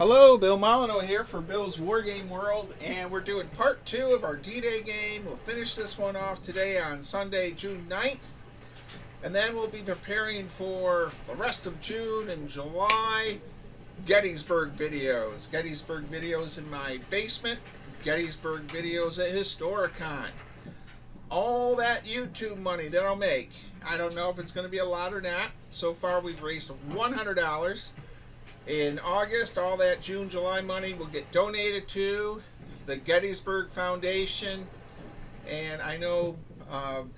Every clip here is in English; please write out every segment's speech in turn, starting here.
Hello, Bill Molyneux here for Bill's Wargame World, and we're doing part 2 of our D-Day game. We'll finish this one off today on Sunday, June 9th, and then we'll be preparing for the rest of June and July Gettysburg videos. Gettysburg videos in my basement, Gettysburg videos at Historicon. All that YouTube money that I'll make, I don't know if it's going to be a lot or not. So far we've raised $100. In August, all that June, July money will get donated to the Gettysburg Foundation. And I know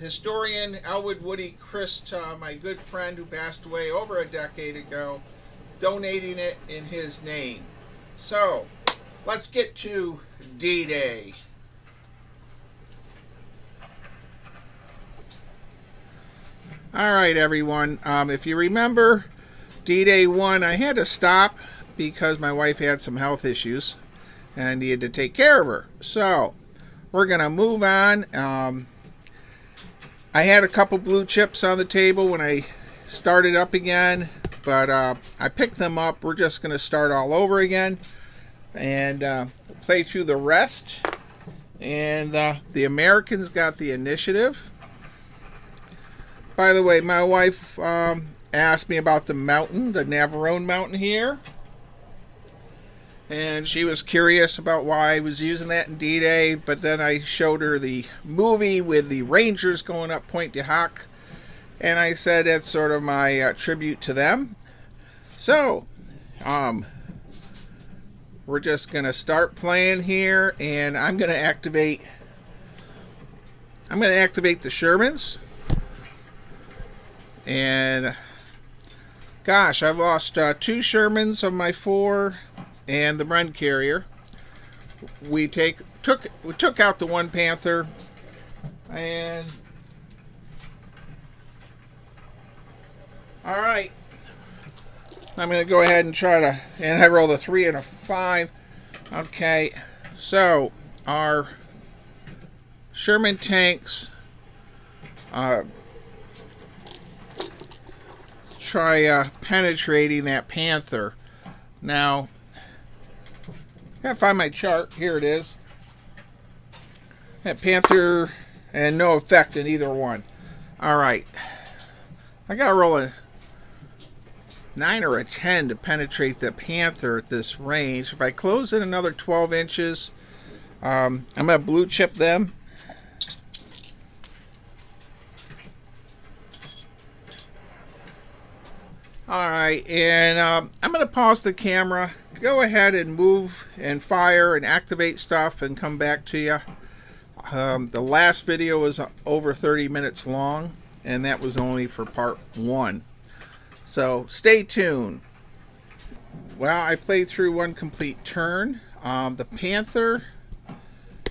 historian Elwood Woody Christ, my good friend who passed away over a decade ago, donating it in his name. So, let's get to D-Day. Alright everyone, if you remember D-Day 1, I had to stop because my wife had some health issues and I needed to take care of her. So, we're going to move on. I had a couple blue chips on the table when I started up again, but I picked them up. We're just going to start all over again and play through the rest. And the Americans got the initiative. By the way, my wife asked me about the mountain, the Navarone mountain here. And she was curious about why I was using that in D-Day, but then I showed her the movie with the Rangers going up Pointe du Hoc, and I said that's sort of my tribute to them. So, we're just going to start playing here, and I'm going to activate the Shermans. And gosh, I've lost 2 Shermans of my 4 and the Bren carrier. We took out the 1 Panther, and all right, I'm going to go ahead and try to, and I roll a 3 and a 5. Okay, so our Sherman tanks try penetrating that Panther. Now, I gotta find my chart. Here it is. That Panther, and no effect in either one. Alright. I gotta roll a 9 or a 10 to penetrate the Panther at this range. If I close in another 12 inches, I'm gonna blue chip them. Alright, and I'm going to pause the camera, go ahead and move and fire and activate stuff and come back to you. The last video was over 30 minutes long, and that was only for part 1. So stay tuned. Well, I played through 1 complete turn. The Panther,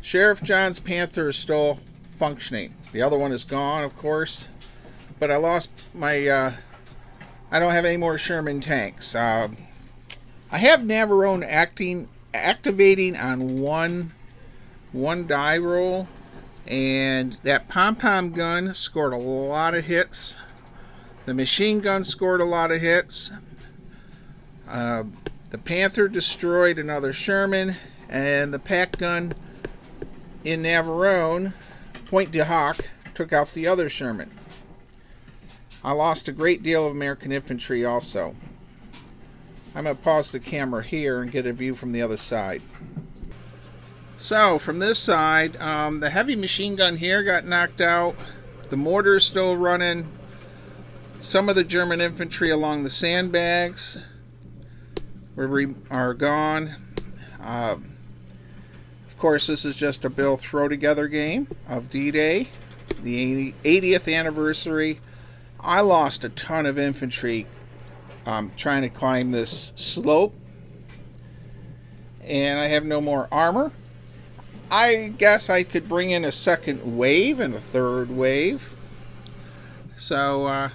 Sheriff John's Panther is still functioning. The other one is gone, of course, but I lost my... I don't have any more Sherman tanks. I have Navarone activating on one die roll, and that pom-pom gun scored a lot of hits. The machine gun scored a lot of hits. The Panther destroyed another Sherman, and the pack gun in Navarone, Pointe du Hoc, took out the other Sherman. I lost a great deal of American infantry also. I'm going to pause the camera here and get a view from the other side. So, from this side, the heavy machine gun here got knocked out. The mortar is still running. Some of the German infantry along the sandbags are gone. Of course, this is just a Bill throw together game of D-Day, the 80th anniversary. I lost a ton of infantry trying to climb this slope, and I have no more armor. I guess I could bring in a second wave and a third wave. So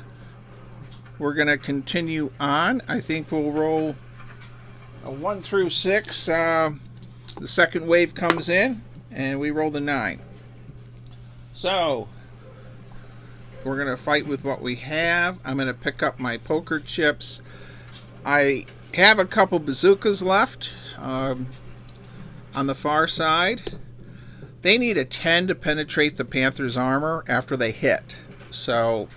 we're going to continue on. I think we'll roll a 1 through 6. The second wave comes in, and we roll the 9. So we're going to fight with what we have. I'm going to pick up my poker chips. I have a couple bazookas left on the far side. They need a 10 to penetrate the Panther's armor after they hit. So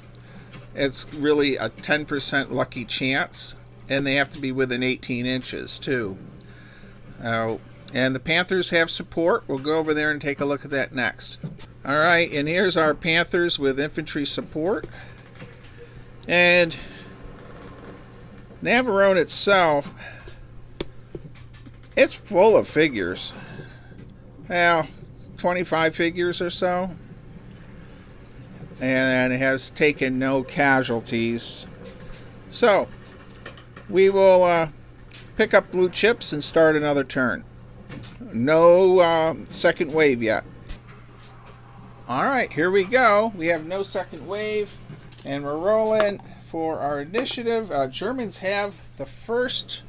it's really a 10% lucky chance. And they have to be within 18 inches too. And the Panthers have support. We'll go over there and take a look at that next. Alright, and here's our Panthers with infantry support. And Navarone itself, it's full of figures. Well, 25 figures or so. And it has taken no casualties. So, we will pick up blue chips and start another turn. No second wave yet. Alright, here we go. We have no second wave. And we're rolling for our initiative. Germans have the first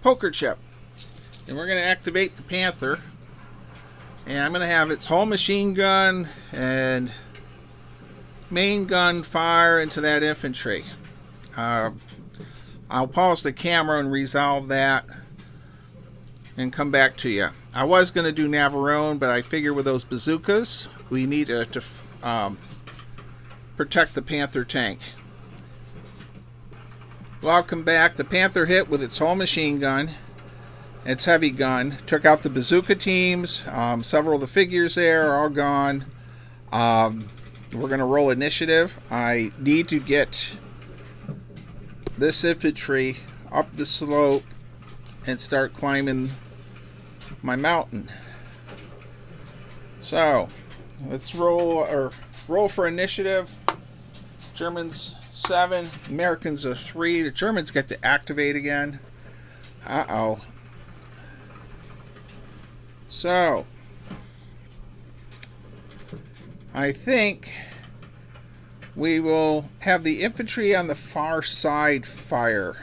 poker chip. And we're going to activate the Panther. And I'm going to have its whole machine gun and main gun fire into that infantry. I'll pause the camera and resolve that and come back to you. I was going to do Navarone, but I figure with those bazookas, we need to protect the Panther tank. Welcome back. The Panther hit with its whole machine gun, its heavy gun, took out the bazooka teams. Several of the figures there are all gone. We're going to roll initiative. I need to get this infantry up the slope and start climbing my mountain. So let's roll for initiative. Germans 7, Americans are 3. The Germans get to activate again. Uh-oh. So I think we will have the infantry on the far side fire.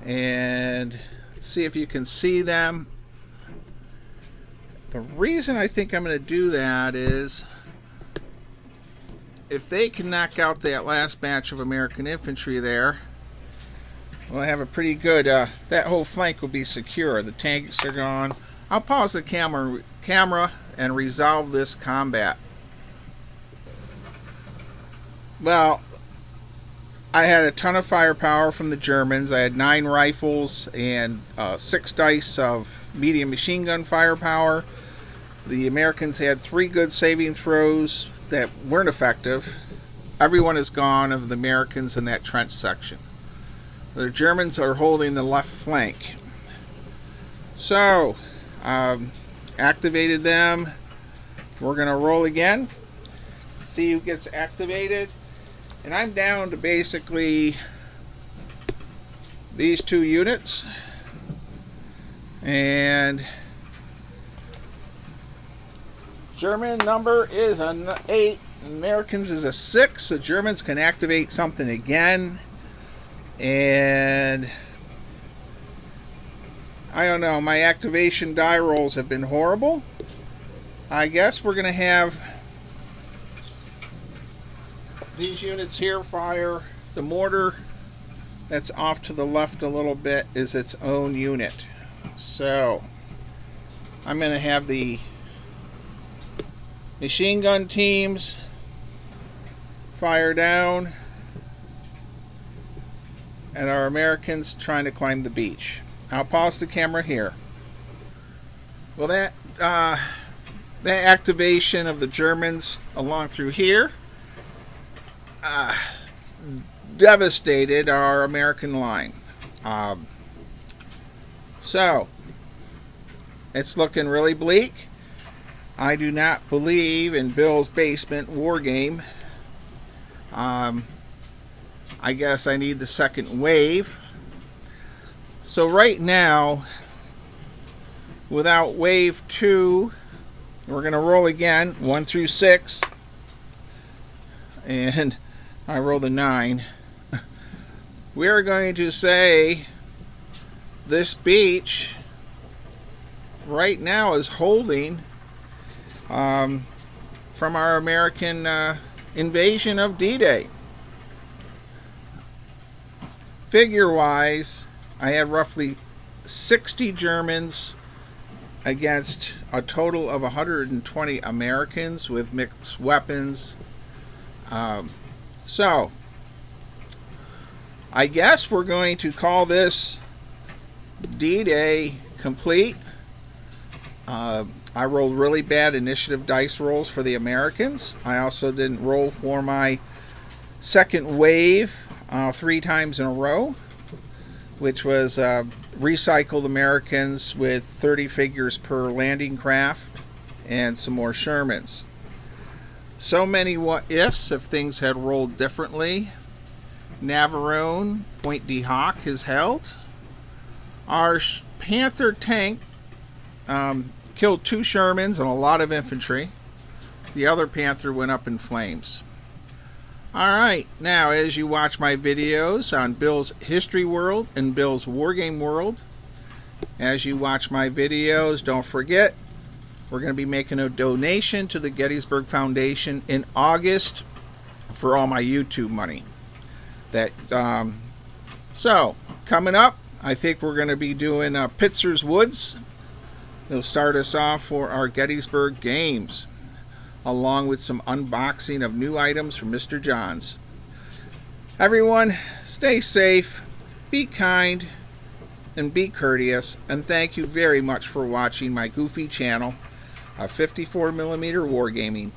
And let's see if you can see them. The reason I think I'm going to do that is if they can knock out that last batch of American infantry there, we'll have a pretty good, that whole flank will be secure. The tanks are gone. I'll pause the camera and resolve this combat. Well, I had a ton of firepower from the Germans. I had 9 rifles and 6 dice of medium machine gun firepower. The Americans had 3 good saving throws that weren't effective. Everyone is gone of the Americans in that trench section. The Germans are holding the left flank. So, activated them. We're going to roll again. See who gets activated. And I'm down to basically these 2 units. And German number is an 8. Americans is a 6. The Germans can activate something again. And I don't know. My activation die rolls have been horrible. I guess we're going to have these units here fire. The mortar that's off to the left a little bit is its own unit. So I'm going to have the machine gun teams fire down and our Americans trying to climb the beach. I'll pause the camera here. Well, that activation of the Germans along through here devastated our American line. So it's looking really bleak. I do not believe in Bill's basement war game. I guess I need the second wave. So right now, without wave 2, we're going to roll again, 1 through 6. And I rolled a 9. We're going to say this beach right now is holding from our American invasion of D-Day. Figure-wise, I had roughly 60 Germans against a total of 120 Americans with mixed weapons. So, I guess we're going to call this D-Day complete. I rolled really bad initiative dice rolls for the Americans. I also didn't roll for my second wave 3 times in a row, which was recycled Americans with 30 figures per landing craft and some more Shermans. So many what ifs if things had rolled differently. Navarone, Point D Hawk is held. Our Panther tank killed 2 Shermans and a lot of infantry. The other Panther went up in flames. Alright, now as you watch my videos on Bill's History World and Bill's Wargame World, as you watch my videos, don't forget, we're going to be making a donation to the Gettysburg Foundation in August for all my YouTube money. So, coming up, I think we're going to be doing Pitzer's Woods. It'll start us off for our Gettysburg games, along with some unboxing of new items from Mr. John's. Everyone, stay safe, be kind, and be courteous, and thank you very much for watching my goofy channel of 54mm Wargaming.